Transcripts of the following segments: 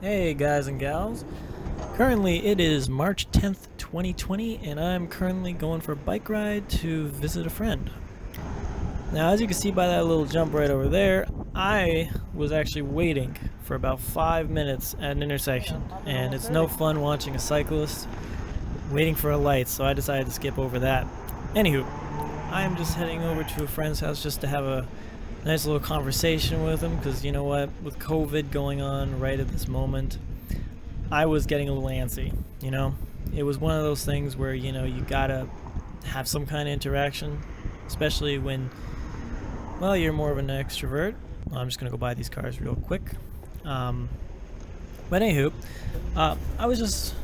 Hey guys and gals, currently it is March 10th, 2020, and I'm currently going for a bike ride to visit a friend. Now, as you can see by that little jump right over there, I was actually waiting for about 5 minutes at an intersection, and it's no fun watching a cyclist waiting for a light, so I decided to skip over that. Anywho, I am just heading over to a friend's house just to have a nice little conversation with him, because you know what, with COVID going on right at this moment, I was getting a little antsy. It was one of those things where you gotta have some kind of interaction, especially when, well, you're more of an extrovert. I'm just gonna go buy these cars real quick. But anywho, I was just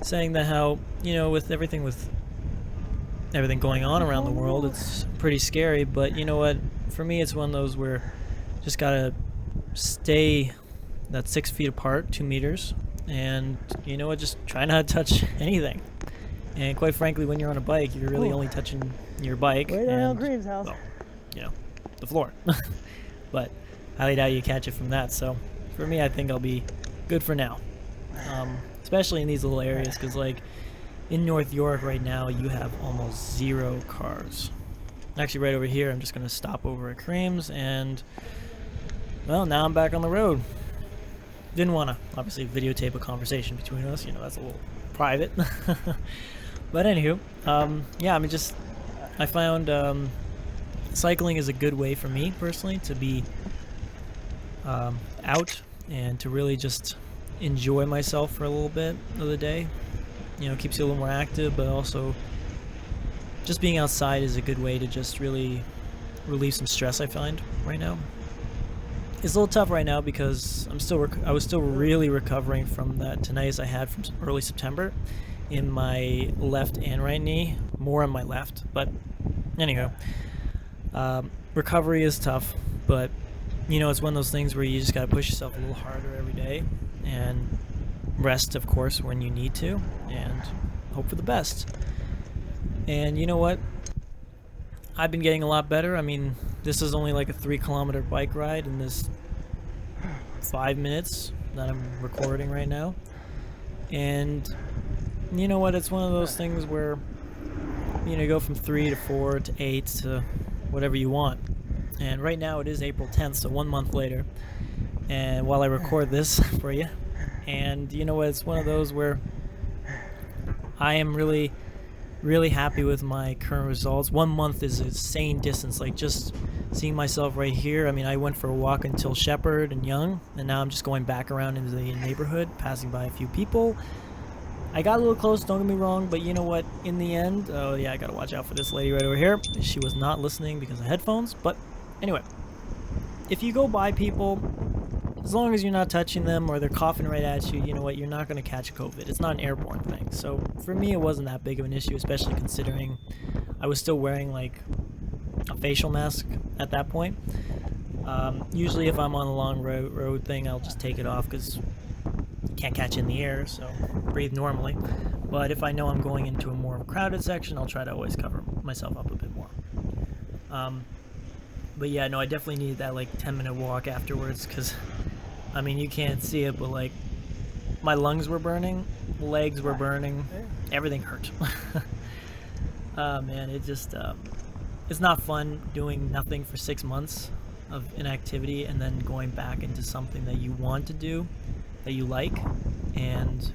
saying that how with everything going on around the world, it's pretty scary. But you know what? For me, it's one of those where just gotta stay that 6 feet apart, 2 meters, and just try not to touch anything. And quite frankly, when you're on a bike, you're really only touching your bike and, well, the floor. But highly doubt you catch it from that. So for me, I think I'll be good for now. Especially in these little areas, because like in North York right now, you have almost 0 cars. Actually, right over here, I'm just going to stop over at Creams, and, well, now I'm back on the road. Didn't want to, obviously, videotape a conversation between us. That's a little private. But anywho, yeah, I found cycling is a good way for me, personally, to be out and to really just enjoy myself for a little bit of the day. Keeps you a little more active, but also just being outside is a good way to just really relieve some stress, I find, right now. It's a little tough right now because I was still really recovering from that tinnitus I had from early September in my left and right knee, more on my left. But anyhow, recovery is tough, but it's one of those things where you just gotta push yourself a little harder every day and rest, of course, when you need to, and hope for the best. And you know what? I've been getting a lot better. I mean, this is only like a 3-kilometer bike ride in this 5 minutes that I'm recording right now. And you know what? It's one of those things where, you go from 3 to 4 to 8 to whatever you want. And right now it is April 10th, so 1 month later. And while I record this for you, and you know what? It's one of those where I am really happy with my current results. 1 month is a insane distance. Like, just seeing myself right here. I mean, I went for a walk until Shepherd and Young, and now I'm just going back around into the neighborhood, passing by a few people. I got a little close, don't get me wrong, but you know what? In the end, oh yeah, I gotta watch out for this lady right over here. She was not listening because of headphones. But anyway, if you go by people, as long as you're not touching them or they're coughing right at you, you know what, you're not going to catch COVID. It's not an airborne thing. So for me, it wasn't that big of an issue, especially considering I was still wearing like a facial mask at that point. Usually if I'm on a long road thing, I'll just take it off because you can't catch in the air, so breathe normally. But if I know I'm going into a more crowded section, I'll try to always cover myself up a bit more. But yeah, no, I definitely needed that like 10-minute walk afterwards, because I mean, you can't see it, but like my lungs were burning, legs were burning, everything hurt. Man, it just it's not fun doing nothing for 6 months of inactivity and then going back into something that you want to do, that you like, and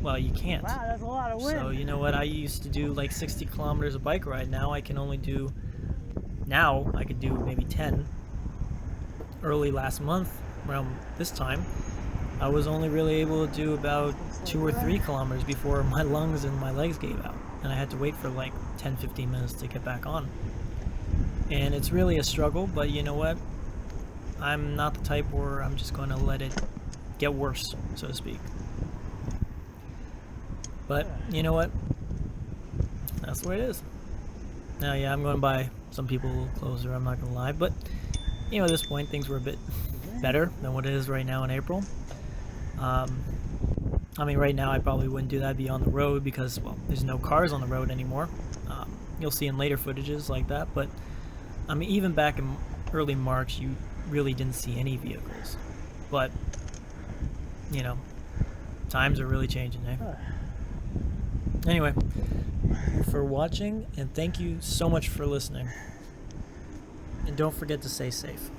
well, you can't. Wow, that's a lot of wind. So you know what, I used to do like 60 kilometers of bike ride. Now I can only do, now I could do maybe 10. Early last month, around this time, I was only really able to do about 2 or 3 kilometers before my lungs and my legs gave out, and I had to wait for like 10-15 minutes to get back on. And it's really a struggle, but you know what, I'm not the type where I'm just going to let it get worse, so to speak. But you know what, that's the way it is. Now yeah, I'm going to buy some people a little closer, I'm not going to lie, but at this point things were a bit better than what it is right now in April. I mean, right now I probably wouldn't do that. I'd be on the road because, well, there's no cars on the road anymore. You'll see in later footages like that, but I mean, even back in early March, you really didn't see any vehicles. But you know, times are really changing, eh? Anyway, for watching, and thank you so much for listening. And don't forget to stay safe.